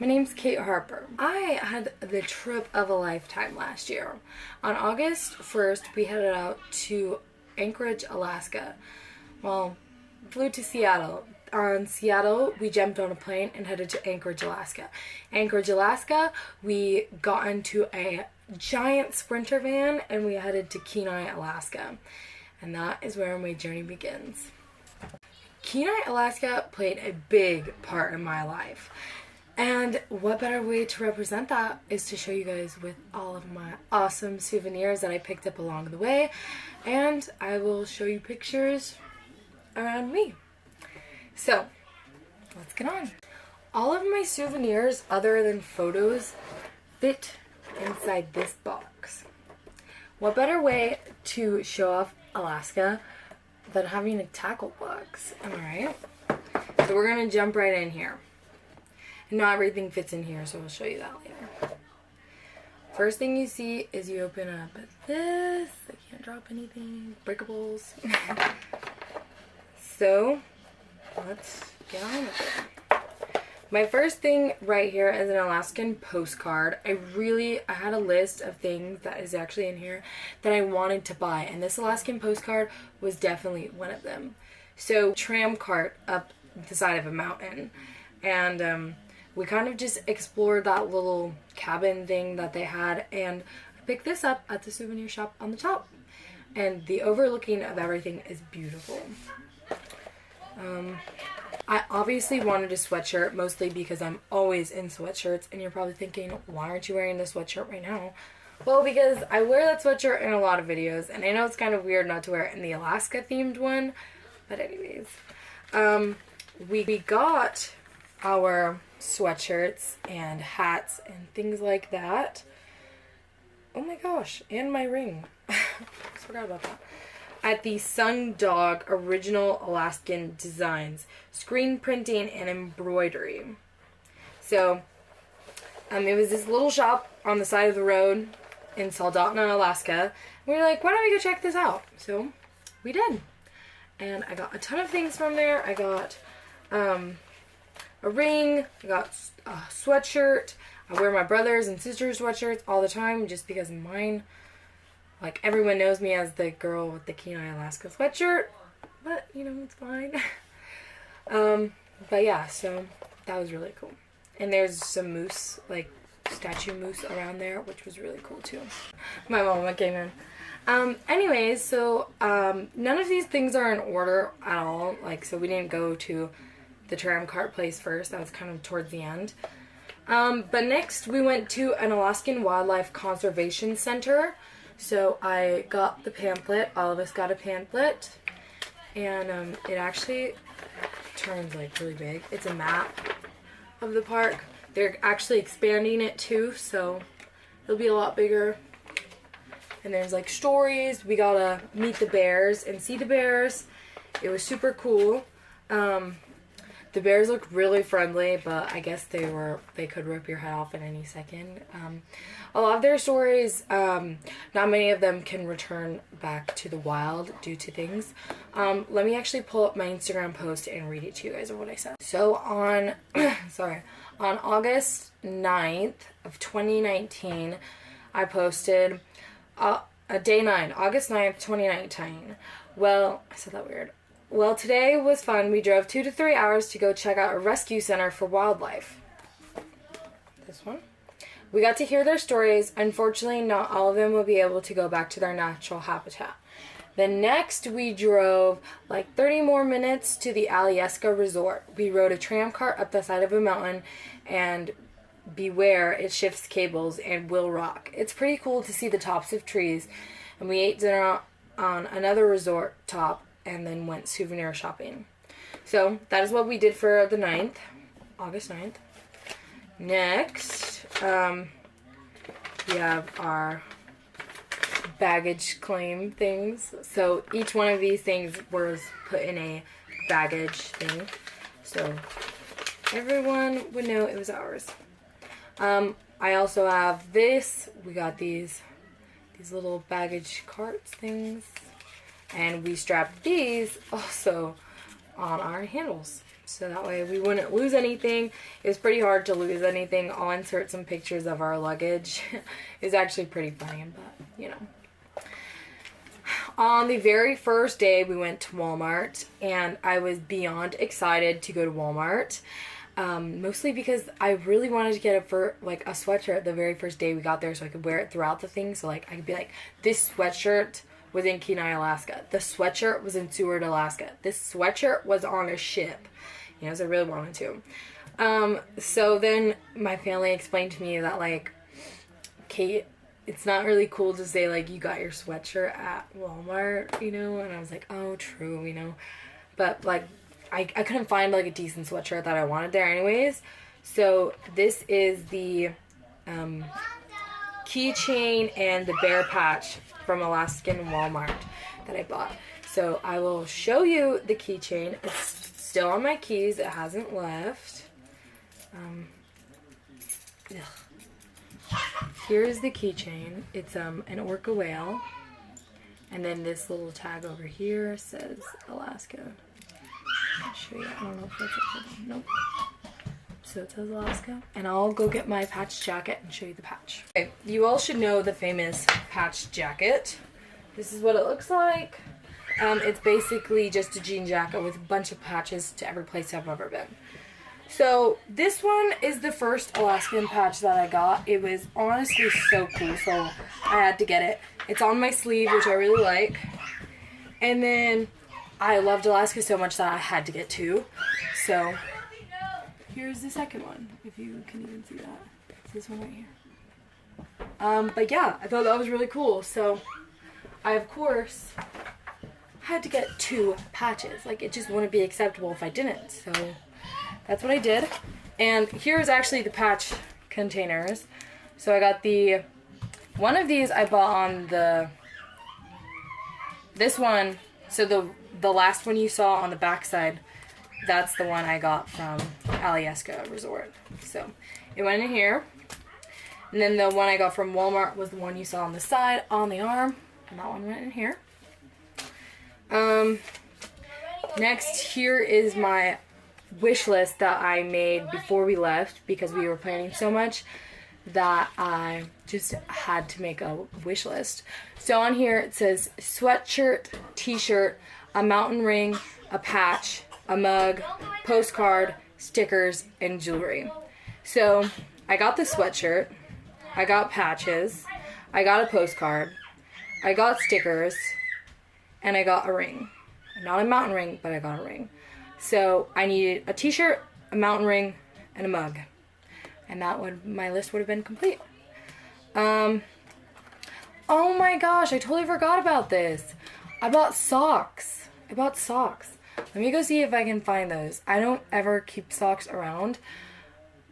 My name's Kate Harper. I had the trip of a lifetime last year. On August 1st, we headed out to Anchorage, Alaska. Well, flew to Seattle. On Seattle, we jumped on a plane and headed to Anchorage, Alaska. Anchorage, Alaska, we got into a giant Sprinter van and we headed to Kenai, Alaska. And that is where my journey begins. Kenai, Alaska played a big part in my life. And what better way to represent that is to show you guys with all of my awesome souvenirs that I picked up along the way. And I will show you pictures around me. So, let's get on. All of my souvenirs, other than photos, fit inside this box. What better way to show off Alaska than having a tackle box? Am I right? So we're going to jump right in here. Not everything fits in here, so I'll show you that later. First thing you see is you open up this. I can't drop anything. Breakables. So, let's get on with it. My first thing right here is an Alaskan postcard. I had a list of things that is actually in here that I wanted to buy, and this Alaskan postcard was definitely one of them. So, tram cart up the side of a mountain, and we kind of just explored that little cabin thing that they had, and I picked this up at the souvenir shop on the top. And the overlooking of everything is beautiful. I obviously wanted a sweatshirt, mostly because I'm always in sweatshirts, and you're probably thinking, why aren't you wearing this sweatshirt right now? Well, because I wear that sweatshirt in a lot of videos, and I know it's kind of weird not to wear it in the Alaska themed one, but anyways. We got our sweatshirts and hats and things like that. Oh my gosh, and my ring. Forgot about that. At the Sundog Original Alaskan Designs, screen printing and embroidery. So, it was this little shop on the side of the road in Soldotna, Alaska. We were like, why don't we go check this out? So, we did. And I got a ton of things from there. I got a ring, I got a sweatshirt. I wear my brothers and sisters' sweatshirts all the time just because of mine. Like, everyone knows me as the girl with the Kenai, Alaska sweatshirt, but, you know, it's fine. But yeah, so that was really cool. And there's some moose, like statue moose around there, which was really cool too. My mama came in. Anyways, so none of these things are in order at all. Like, so we didn't go to the tram cart place first. That was kind of towards the end. But next we went to an Alaskan Wildlife Conservation Center. So I got the pamphlet. All of us got a pamphlet. And it actually turns like really big. It's a map of the park. They're actually expanding it too, so it'll be a lot bigger. And there's like stories. We got to meet the bears and see the bears. It was super cool. The bears looked really friendly, but I guess they could rip your head off at any second. A lot of their stories, not many of them can return back to the wild due to things. Let me actually pull up my Instagram post and read it to you guys of what I said. So on, on August 9th of 2019, I posted a day 9, August 9th, 2019. Well, I said that weird. Well, today was fun. We drove 2 to 3 hours to go check out a rescue center for wildlife. This one. We got to hear their stories. Unfortunately, not all of them will be able to go back to their natural habitat. Then next, we drove like 30 more minutes to the Alyeska Resort. We rode a tram cart up the side of a mountain, and beware, it shifts cables and will rock. It's pretty cool to see the tops of trees. And we ate dinner on another resort top, and then went souvenir shopping. So that is what we did for the 9th, August 9th. Next, we have our baggage claim things. So each one of these things was put in a baggage thing, so everyone would know it was ours. I also have this. We got these little baggage carts things. And we strapped these also on our handles. so that way we wouldn't lose anything. It was pretty hard to lose anything. I'll insert some pictures of our luggage. It's actually pretty funny, but you know. On the very first day, we went to Walmart, and I was beyond excited to go to Walmart. Mostly because I really wanted to get a sweatshirt the very first day we got there, so I could wear it throughout the thing. So like I could be like, this sweatshirt was in Kenai, Alaska. The sweatshirt was in Seward, Alaska. This sweatshirt was on a ship. You know, so I really wanted to. So then my family explained to me that like, Kate, it's not really cool to say like you got your sweatshirt at Walmart, you know, and I was like, oh, true, you know, but like I couldn't find like a decent sweatshirt that I wanted there anyways. So this is the keychain and the bear patch from Alaskan Walmart that I bought. So I will show you the keychain. It's still on my keys. It hasn't left. Here's the keychain. It's an orca whale. And then this little tag over here says Alaska. I'll show you. I don't know if that's upside down. Nope. So it says Alaska. And I'll go get my patch jacket and show you the patch. Okay, you all should know the famous patch jacket. This is what it looks like. It's basically just a jean jacket with a bunch of patches to every place I've ever been. So this one is the first Alaskan patch that I got. It was honestly so cool, so I had to get it. It's on my sleeve, which I really like. And then I loved Alaska so much that I had to get two. So here's the second one, if you can even see that. It's this one right here. But yeah, I thought that was really cool. So I, of course, had to get two patches. Like, it just wouldn't be acceptable if I didn't. So that's what I did. And here's actually the patch containers. So I got one of these I bought on this one. So the last one you saw on the back side, that's the one I got from Alaskan Resort. So it went in here. And then the one I got from Walmart was the one you saw on the side, on the arm. And that one went in here. Next, here is my wish list that I made before we left, because we were planning so much that I just had to make a wish list. So on here it says sweatshirt, t-shirt, a mountain ring, a patch, a mug, postcard, stickers, and jewelry. So I got the sweatshirt, I got patches, I got a postcard, I got stickers, and I got a ring. Not a mountain ring, but I got a ring. So I needed a t-shirt, a mountain ring, and a mug. And my list would have been complete. Oh my gosh, I totally forgot about this. I bought socks. Let me go see if I can find those. I don't ever keep socks around.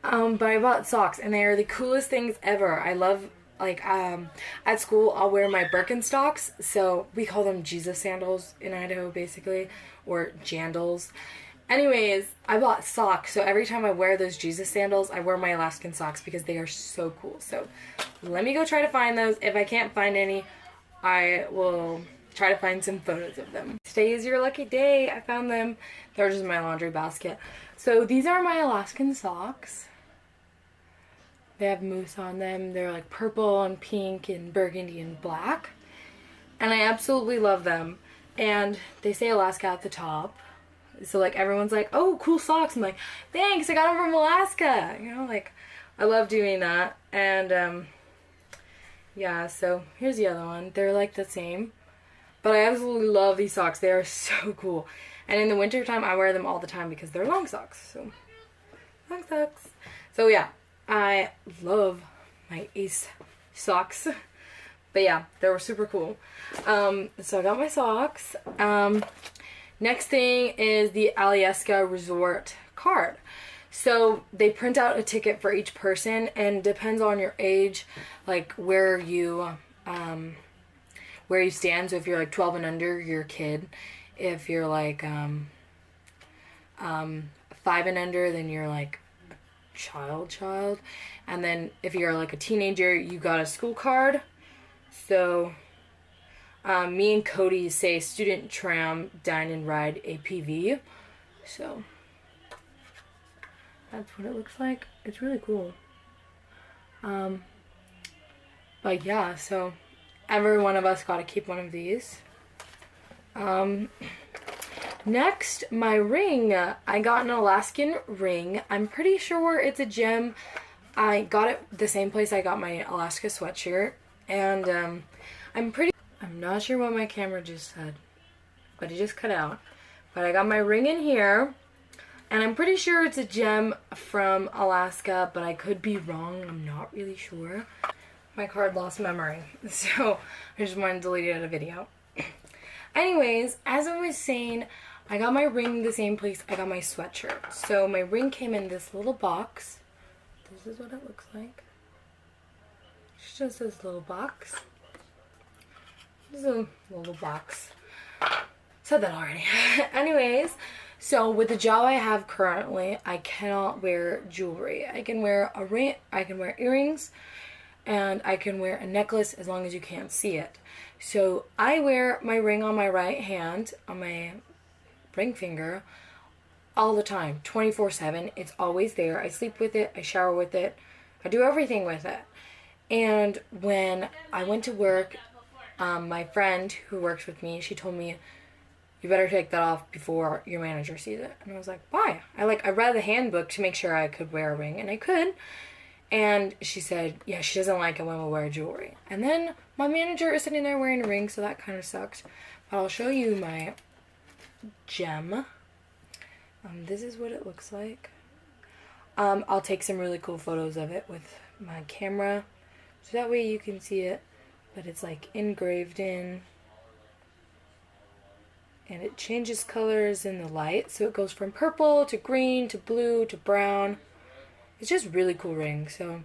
But I bought socks, and they are the coolest things ever. I love, like, at school, I'll wear my Birkenstocks. So we call them Jesus sandals in Idaho, basically, or jandals. Anyways, I bought socks, so every time I wear those Jesus sandals, I wear my Alaskan socks because they are so cool. So let me go try to find those. If I can't find any, I will try to find some photos of them. Today is your lucky day. I found them. They're just in my laundry basket. So these are my Alaskan socks. They have moose on them. They're like purple and pink and burgundy and black. And I absolutely love them. And they say Alaska at the top. So like everyone's like, oh, cool socks. I'm like, thanks, I got them from Alaska. You know, like I love doing that. And yeah, so here's the other one. They're like the same. But I absolutely love these socks. They are so cool. And in the wintertime, I wear them all the time because they're long socks. So, long socks. So yeah, I love my Ace socks. But yeah, they were super cool. So I got my socks. Next thing is the Alaskan Resort card. So they print out a ticket for each person, and depends on your age, like where you stand. So if you're like 12 and under, you're a kid. If you're like 5 and under, then you're like a child. And then if you're like a teenager, you got a school card. So me and Cody say student, tram, dine and ride APV. So that's what it looks like. It's really cool. But yeah, so every one of us got to keep one of these. Next, my ring. I got an Alaskan ring. I'm pretty sure it's a gem. I got it the same place I got my Alaska sweatshirt. And I'm not sure what my camera just said, but it just cut out. But I got my ring in here. And I'm pretty sure it's a gem from Alaska, but I could be wrong. I'm not really sure. My card lost memory, so I just wanted to delete it out of video. Anyways, as I was saying, I got my ring the same place I got my sweatshirt. So my ring came in this little box. This is what it looks like. It's just this little box. This is a little box. Said that already. Anyways, so with the job I have currently, I cannot wear jewelry. I can wear a ring, I can wear earrings, and I can wear a necklace as long as you can't see it. So I wear my ring on my right hand, on my ring finger, all the time, 24/7. It's always there. I sleep with it, I shower with it, I do everything with it. And when I went to work, my friend who works with me, she told me, you better take that off before your manager sees it. And I was like, why? I read the handbook to make sure I could wear a ring, and I could. And she said, yeah, she doesn't like it when we wear jewelry. And then my manager is sitting there wearing a ring, so that kind of sucked. But I'll show you my gem. This is what it looks like. I'll take some really cool photos of it with my camera, so that way you can see it. But it's like engraved in. And it changes colors in the light. So it goes from purple to green to blue to brown. It's just a really cool ring. So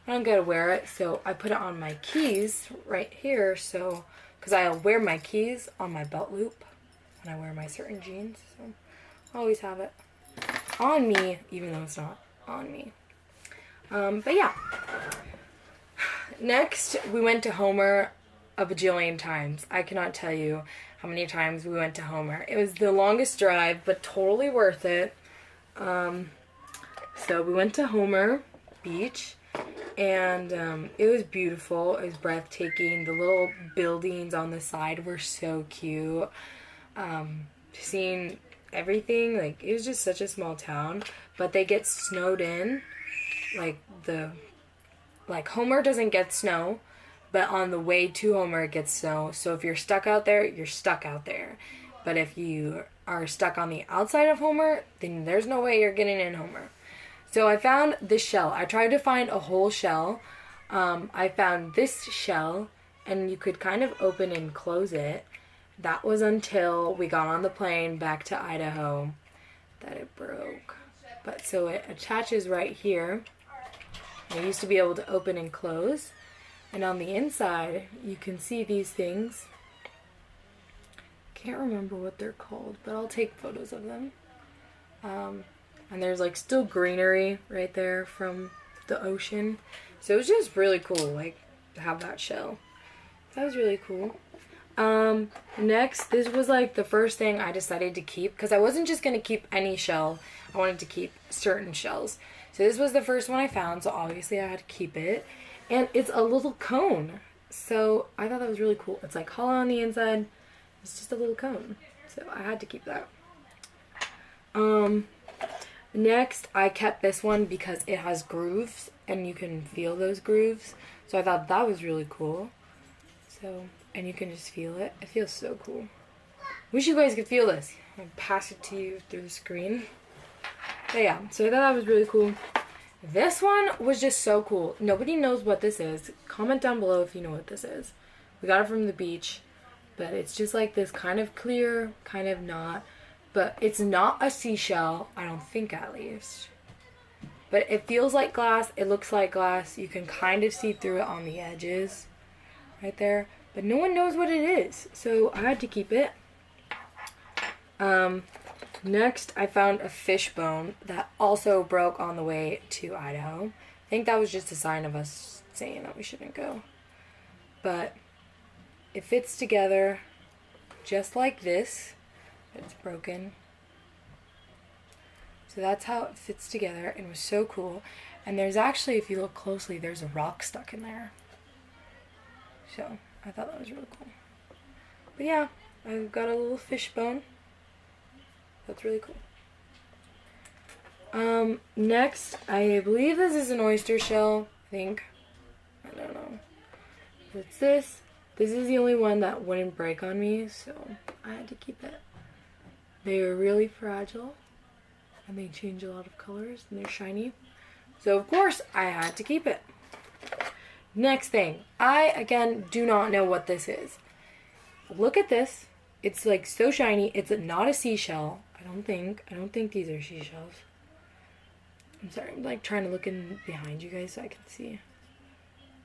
I don't get to wear it. So I put it on my keys right here. So, because I'll wear my keys on my belt loop when I wear my certain jeans. So I always have it on me, even though it's not on me. But yeah. Next, we went to Homer a bajillion times. I cannot tell you how many times we went to Homer. It was the longest drive, but totally worth it. So we went to Homer Beach, and it was beautiful. It was breathtaking. The little buildings on the side were so cute. Seeing everything, like, it was just such a small town, but they get snowed in. Like Homer doesn't get snow, but on the way to Homer it gets snow. So if you're stuck out there, you're stuck out there. But if you are stuck on the outside of Homer, then there's no way you're getting in Homer. So I found this shell. I tried to find a whole shell. I found this shell, and you could kind of open and close it. That was until we got on the plane back to Idaho that it broke. But so it attaches right here. I used to be able to open and close. And on the inside, you can see these things. Can't remember what they're called, but I'll take photos of them. And there's like still greenery right there from the ocean. So it was just really cool, like, to have that shell. That was really cool. Next, this was like the first thing I decided to keep, because I wasn't just going to keep any shell. I wanted to keep certain shells. So this was the first one I found, so obviously I had to keep it. And it's a little cone. So I thought that was really cool. It's like hollow on the inside. It's just a little cone. So I had to keep that. Next, I kept this one because it has grooves and you can feel those grooves. So I thought that was really cool. So, and you can just feel it. It feels so cool. Wish you guys could feel this. I'll pass it to you through the screen. But yeah, so I thought that was really cool. This one was just so cool. Nobody knows what this is. Comment down below if you know what this is. We got it from the beach, but it's just like this kind of clear, kind of not. But it's not a seashell, I don't think, at least. But it feels like glass. It looks like glass. You can kind of see through it on the edges right there. But no one knows what it is, so I had to keep it. Next, I found a fish bone that also broke on the way to Idaho. I think that was just a sign of us saying that we shouldn't go. But it fits together just like this. It's broken. So that's how it fits together. It was so cool. And there's actually, if you look closely, there's a rock stuck in there. So I thought that was really cool. But yeah, I've got a little fish bone. That's really cool. Next, I believe this is an oyster shell. I think. I don't know. What's this? This is the only one that wouldn't break on me, so I had to keep it. They are really fragile, and they change a lot of colors, and they're shiny. So, of course, I had to keep it. Next thing. I, again, do not know what this is. Look at this. It's, like, so shiny. It's not a seashell. I don't think these are seashells. I'm sorry. I'm, like, trying to look in behind you guys so I can see.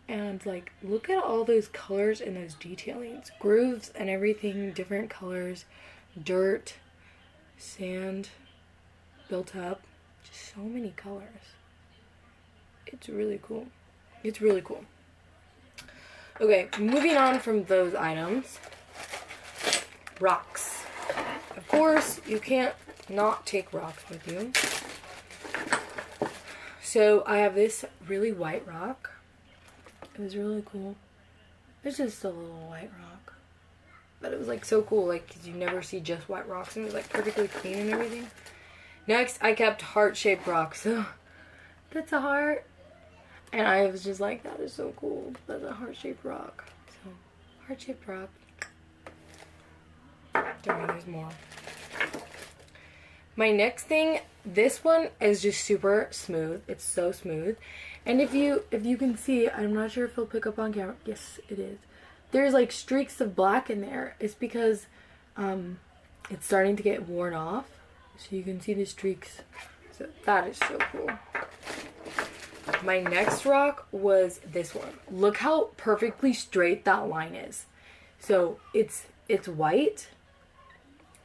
And, like, look at all those colors and those detailings. Grooves and everything, different colors. Dirt, sand, built up. Just so many colors. It's really cool. It's really cool. Okay, moving on from those items. Rocks. Of course, you can't not take rocks with you. So, I have this really white rock. It was really cool. It's just a little white rock. But it was like so cool, like, because you never see just white rocks, and it was like perfectly clean and everything. Next, I kept heart-shaped rocks. So, that's a heart. And I was just like, that is so cool. That's a heart-shaped rock. So, heart-shaped rock. There's more. My next thing, this one is just super smooth. It's so smooth. And if you can see, I'm not sure if it'll pick up on camera. Yes, it is. There's like streaks of black in there. It's because it's starting to get worn off. So you can see the streaks. So that is so cool. My next rock was this one. Look how perfectly straight that line is. So it's white.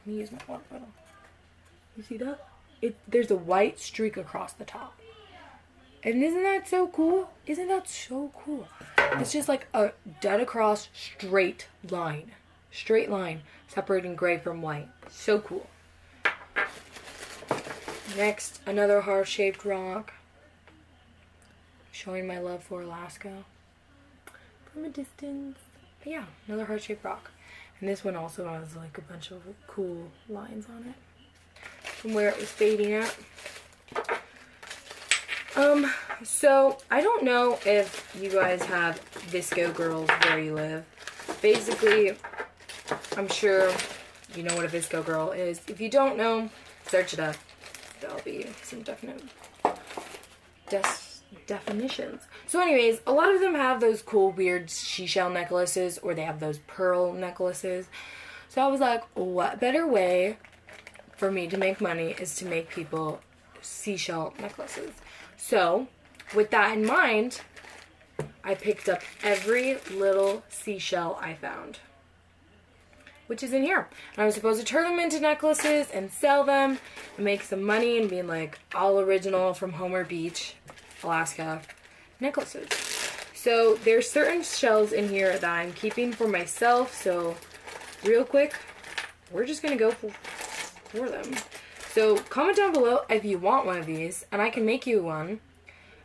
Let me use my water bottle. You see that? There's a white streak across the top. And isn't that so cool? Isn't that so cool? It's just like a dead across straight line. Straight line separating gray from white. So cool. Next, another heart-shaped rock. Showing my love for Alaska from a distance. But yeah, another heart-shaped rock. And this one also has like a bunch of cool lines on it from where it was fading at. So I don't know if you guys have Visco girls where you live. Basically, I'm sure you know what a Visco girl is. If you don't know, search it up. There'll be some definite definitions. So anyways, a lot of them have those cool weird seashell necklaces, or they have those pearl necklaces. So I was like, what better way for me to make money is to make people seashell necklaces. So with that in mind, I picked up every little seashell I found, which is in here. And I was supposed to turn them into necklaces and sell them and make some money and be like all original from Homer Beach, Alaska necklaces. So there's certain shells in here that I'm keeping for myself. So real quick, we're just gonna go for them. So comment down below if you want one of these and I can make you one.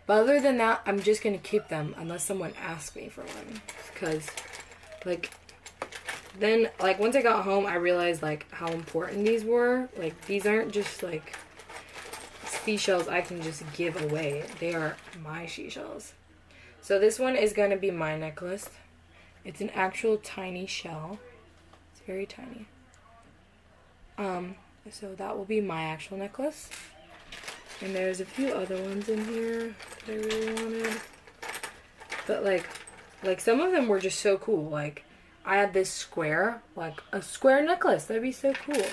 But other than that, I'm just gonna keep them unless someone asks me for one. Because like then like once I got home I realized like how important these were. Like these aren't just like seashells I can just give away. They are my seashells. So this one is going to be my necklace. It's an actual tiny shell. It's very tiny. So that will be my actual necklace. And there's a few other ones in here that I really wanted. But like some of them were just so cool. Like I had this square, like a square necklace. That'd be so cool.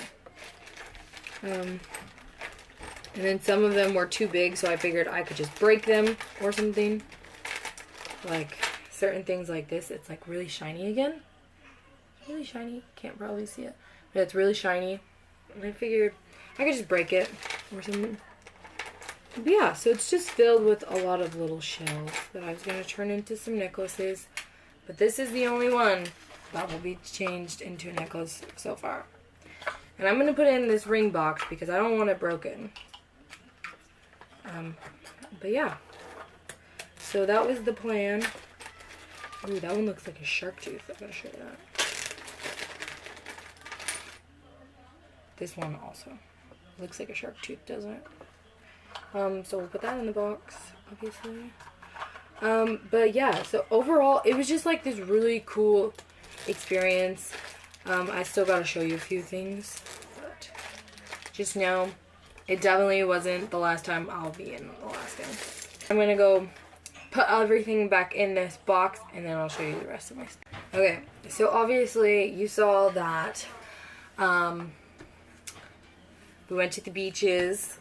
And then some of them were too big, so I figured I could just break them or something. Like certain things like this, it's like really shiny again. It's really shiny. Can't probably see it, but it's really shiny. And I figured I could just break it or something. But yeah, so it's just filled with a lot of little shells that I was going to turn into some necklaces. But this is the only one that will be changed into a necklace so far. And I'm going to put it in this ring box because I don't want it broken. But yeah, so that was the plan. Ooh, that one looks like a shark tooth. I'm gonna show you that. This one also looks like a shark tooth, doesn't it? So we'll put that in the box, obviously. But yeah, so overall, it was just like this really cool experience. I still gotta show you a few things, but just know it definitely wasn't the last time I'll be in Alaska. I'm gonna go put everything back in this box and then I'll show you the rest of my stuff. Okay, so obviously you saw that we went to the beaches.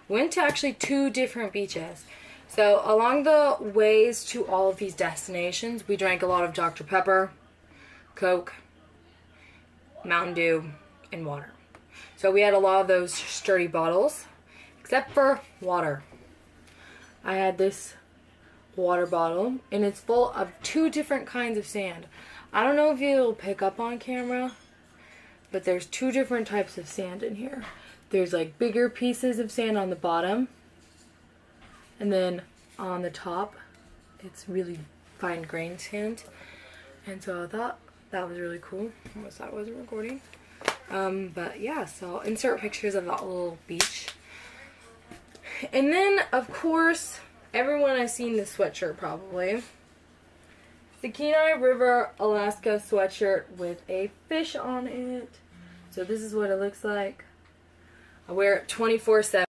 Went to actually 2 different beaches. So along the ways to all of these destinations, we drank a lot of Dr. Pepper, Coke, Mountain Dew, and water. So we had a lot of those sturdy bottles, except for water. I had this water bottle, and it's full of 2 different kinds of sand. I don't know if you'll pick up on camera, but there's 2 different types of sand in here. There's like bigger pieces of sand on the bottom, and then on the top it's really fine grained sand. And so I thought that was really cool. Almost thought I wasn't recording. But yeah, so I'll insert pictures of that little beach. And then of course everyone has seen this sweatshirt probably. The Kenai River Alaska sweatshirt with a fish on it. So this is what it looks like. I wear it 24/7.